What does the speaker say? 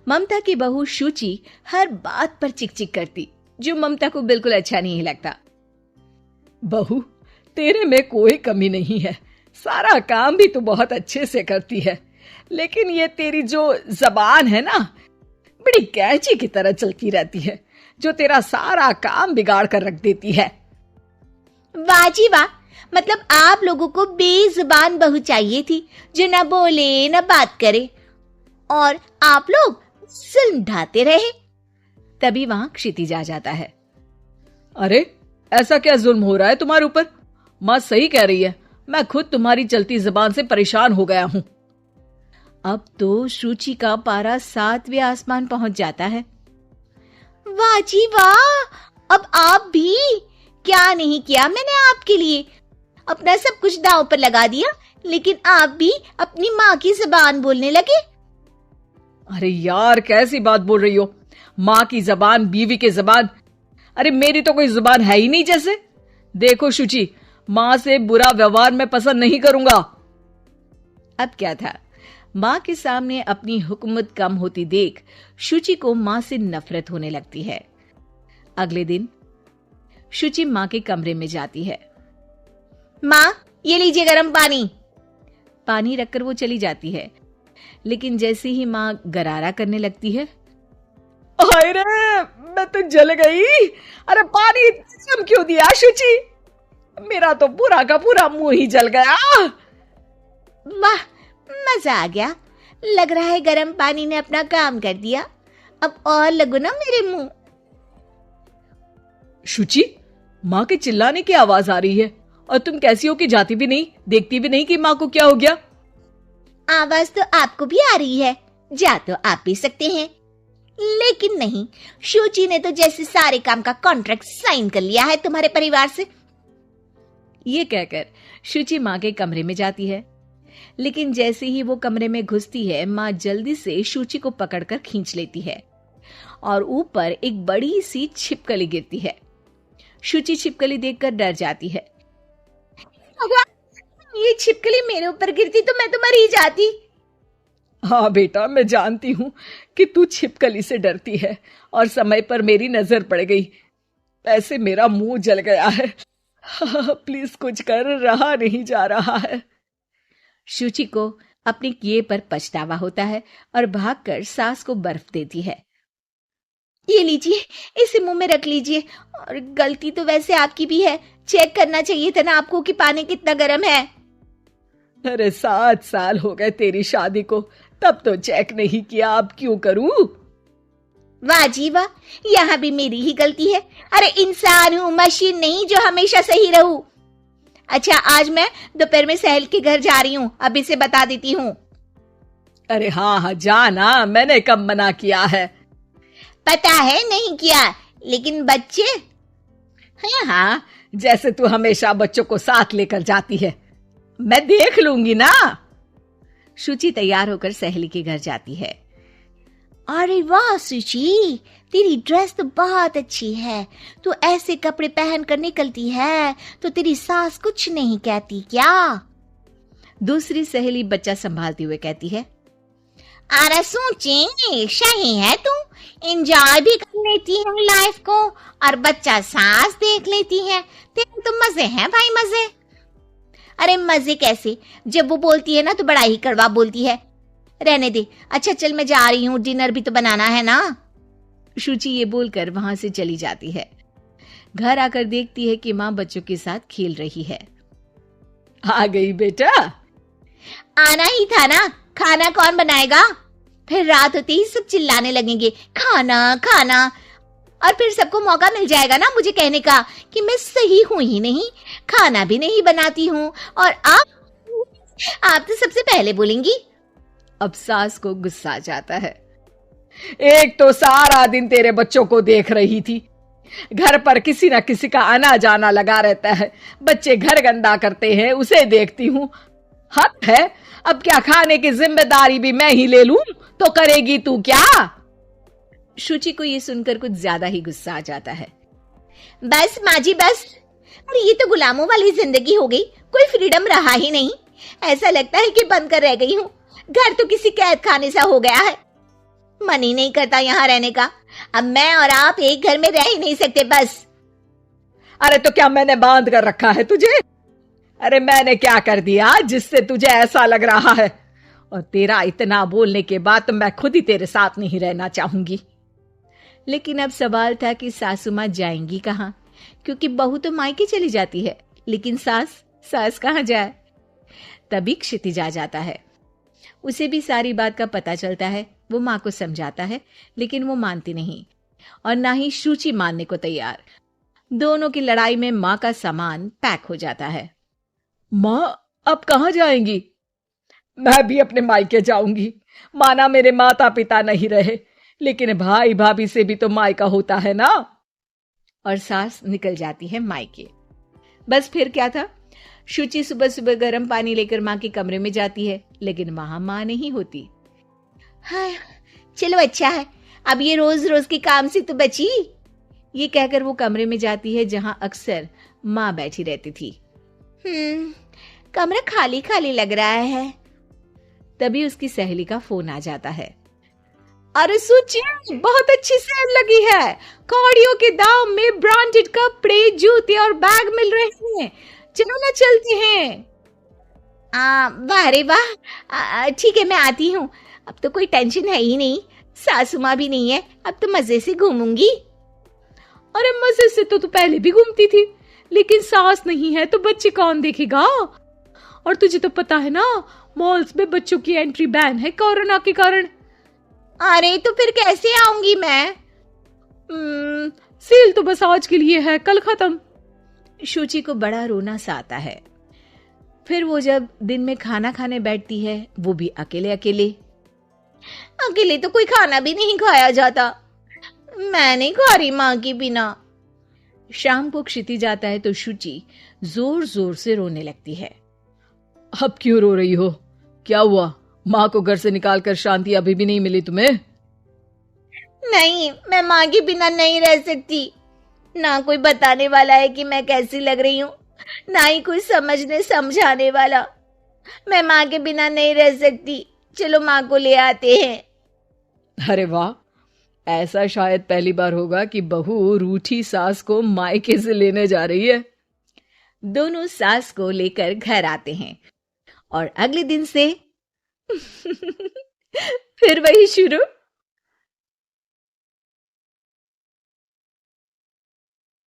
ममता की बहू शुचि हर बात पर चिक-चिक करती, जो ममता को बिल्कुल अच्छा नहीं लगता। बहू, तेरे में कोई कमी नहीं है, सारा काम भी तू बहुत अच्छे से करती है, लेकिन ये तेरी जो जबान है ना, बड़ी कैंची की तरह चलती रहती है, जो तेरा सारा काम बिगाड़ कर रख देती है। वाह जी वाह, मतलब आप लोगों को बेजुबान बहू चाहिए थी, जो न बोले न बात करे, और आप लोग जुल्म ढाते रहे। तभी वहां क्षितिज आ जाता है। अरे, ऐसा क्या जुल्म हो रहा है तुम्हारे ऊपर? माँ सही कह रही है, मैं खुद तुम्हारी चलती जुबान से परेशान हो गया हूं। अब तो शुचि का पारा 7वें आसमान पहुंच जाता है। वाह जी वाह, अब आप भी, क्या नहीं किया मैंने आपके लिए, अपना सब कुछ दांव पर लगा दिया, लेकिन आप भी अपनी माँ की जुबान बोलने लगे। अरे यार, कैसी बात बोल रही हो? माँ की जबान, बीवी की जबान, अरे मेरी तो कोई जुबान है ही नहीं जैसे। देखो शुचि, माँ से बुरा व्यवहार मैं पसंद नहीं करूंगा। अब क्या था, माँ के सामने अपनी हुकूमत कम होती देख शुचि को माँ से नफरत होने लगती है। अगले दिन शुचि माँ के कमरे में जाती है। माँ, ये लीजिए गर्म पानी। पानी रखकर वो चली जाती है, लेकिन जैसे ही माँ गरारा करने लगती है, हाय रे, मैं तो जल गई। अरे पानी कम क्यों दिया शुचि? मेरा तो पूरा का पूरा मुंह ही जल गया। वाह, मजा आ गया, लग रहा है गर्म पानी ने अपना काम कर दिया, अब और लगो ना मेरे मुंह। शुचि, माँ के चिल्लाने की आवाज आ रही है, और तुम कैसी हो कि जाती भी नहीं, देखती भी नहीं कि माँ को क्या हो गया। आवाज तो आपको भी आ रही है, जा तो आप भी सकते हैं, लेकिन नहीं, शुचि ने तो जैसे सारे काम का कॉन्ट्रैक्ट साइन कर लिया है तुम्हारे परिवार से। ये कहकर शुचि माँ के कमरे में जाती है, लेकिन जैसे ही वो कमरे में घुसती है, माँ जल्दी से शुचि को पकड़कर खींच लेती है और ऊपर एक बड़ी सी छिपकली गिरती है। शुचि छिपकली देखकर डर जाती है। ये छिपकली मेरे ऊपर गिरती तो मैं तो मर ही जाती। हाँ बेटा, मैं जानती हूँ कि तू छिपकली से डरती है, और समय पर मेरी नजर पड़ गई, ऐसे मेरा मुंह जल गया है। प्लीज कुछ कर, रहा नहीं जा रहा है। शुचि को अपने किए पर पछतावा होता है और भागकर सास को बर्फ देती है। ये लीजिए, इसे मुंह में रख लीजिए, और गलती तो वैसे आपकी भी है, चेक करना चाहिए था ना आपको कि पानी कितना गर्म है। अरे 7 साल हो गए तेरी शादी को, तब तो चेक नहीं किया, अब क्यों करूं? वाह जी वाह, यहाँ भी मेरी ही गलती है। अरे इंसान हूँ, मशीन नहीं जो हमेशा सही रहूं। अच्छा, आज मैं दोपहर में सहल के घर जा रही हूँ, अब इसे बता देती हूँ। अरे हाँ हाँ, जाना, मैंने कब मना किया है? पता है नहीं किया, लेकिन बच्चे? हाँ हाँ, जैसे तू हमेशा बच्चों को साथ लेकर जाती है, मैं देख लूंगी ना। शुचि तैयार होकर सहेली के घर जाती है। अरे वाह शुचि, तेरी ड्रेस तो बहुत अच्छी है, तू ऐसे कपड़े पहन कर निकलती है तो तेरी सास कुछ नहीं कहती क्या? दूसरी सहेली बच्चा संभालते हुए कहती है। अरे सूची, सही है, तू एंजॉय भी कर लेती है लाइफ को, और बच्चा सास देख लेती है, तेरे तो मजे हैं भाई, मजे। अरे मजे कैसे, जब वो बोलती है ना तो बड़ा ही कड़वा बोलती है। रहने दे, अच्छा चल मैं जा रही हूँ, डिनर भी तो बनाना है ना। शुचि ये बोलकर वहां से चली जाती है। घर आकर देखती है कि माँ बच्चों के साथ खेल रही है। आ गई बेटा? आना ही था ना, खाना कौन बनाएगा? फिर रात होते ही सब चिल्लाने लगेंगे, खाना खाना, और फिर सबको मौका मिल जाएगा ना मुझे कहने का कि मैं सही हूं ही नहीं, खाना भी नहीं बनाती हूँ, और आप तो सबसे पहले बोलेंगी। अब सास को गुस्सा आ जाता है। एक तो सारा दिन तेरे बच्चों को देख रही थी, घर पर किसी ना किसी का आना जाना लगा रहता है, बच्चे घर गंदा करते हैं उसे देखती हूँ। हद है, अब क्या खाने की जिम्मेदारी भी मैं ही ले लूं तो करेगी तू क्या? शुचि को ये सुनकर कुछ ज्यादा ही गुस्सा आ जाता है। बस माँ जी बस, अरे ये तो गुलामों वाली जिंदगी हो गई, कोई फ्रीडम रहा ही नहीं, ऐसा लगता है कि बंद कर रह गई हूँ, घर तो किसी कैद खाने सा हो गया है। मन ही नहीं करता यहाँ रहने का। अब मैं और आप एक घर में रह ही नहीं सकते बस। अरे तो क्या मैंने बांध कर रखा है तुझे? अरे मैंने क्या कर दिया जिससे तुझे ऐसा लग रहा है? और तेरा इतना बोलने के बाद तो मैं खुद ही तेरे साथ नहीं रहना चाहूंगी। लेकिन अब सवाल था कि सासू माँ जाएंगी कहाँ, क्योंकि बहू तो मायके चली जाती है, लेकिन सास कहाँ जाए। तभी क्षितिज आ जाता है। उसे भी सारी बात का पता चलता है। वो माँ को समझाता है, लेकिन वो मानती नहीं और ना ही शुचि मानने को तैयार। दोनों की लड़ाई में माँ का सामान पैक हो जाता है। माँ अब कहाँ जाएंगी? मैं भी अपने मायके जाऊंगी। माना मेरे माता पिता नहीं रहे, लेकिन भाई भाभी से भी तो मायका होता है ना। और सास निकल जाती है मायके। बस फिर क्या था, शुचि सुबह सुबह गर्म पानी लेकर माँ के कमरे में जाती है, लेकिन वहां माँ नहीं होती। हाँ, चलो अच्छा है, अब ये रोज रोज के काम से तो बची। ये कहकर वो कमरे में जाती है जहां अक्सर माँ बैठी रहती थी। कमरा खाली खाली लग रहा है। तभी उसकी सहेली का फोन आ जाता है। अरे सुची, बहुत अच्छी सेल लगी है। कौड़ियों के दाम में ब्रांडेड कपड़े, जूते और बैग मिल रहे हैं। चलो ना चलते हैं। वाह रे वाह, ठीक है मैं आती हूँ। अब तो कोई टेंशन है ही नहीं, सासू माँ भी नहीं है, अब तो मजे से घूमूंगी। अरे मजे से तो तू पहले भी घूमती थी, लेकिन सास नहीं है तो बच्चे कौन देखेगा? और तुझे तो पता है ना, मॉल्स में बच्चों की एंट्री बैन है कोरोना के कारण। अरे तो फिर कैसे आऊंगी मैं? सेल तो बस आज के लिए है, कल खत्म। शुचि को बड़ा रोना सा आता है। फिर वो जब दिन में खाना खाने बैठती है, वो भी अकेले अकेले। अकेले तो कोई खाना भी नहीं खाया जाता, मैं नहीं खा रही माँ के बिना। शाम को क्षिति जाता है तो शुचि जोर जोर से रोने लगती है। अब क्यों रो रही हो? क्या हुआ? माँ को घर से निकालकर शांति अभी भी नहीं मिली तुम्हें? नहीं, मैं माँ के बिना नहीं रह सकती। ना कोई बताने वाला है कि मैं कैसी लग रही हूँ, ना ही कोई समझने समझाने वाला। मैं माँ के बिना नहीं रह सकती, चलो माँ को ले आते हैं। अरे वाह, ऐसा शायद पहली बार होगा कि बहू रूठी सास को मायके से लेने जा रही है। दोनों सास को लेकर घर आते हैं और अगले दिन से फिर वही शुरू।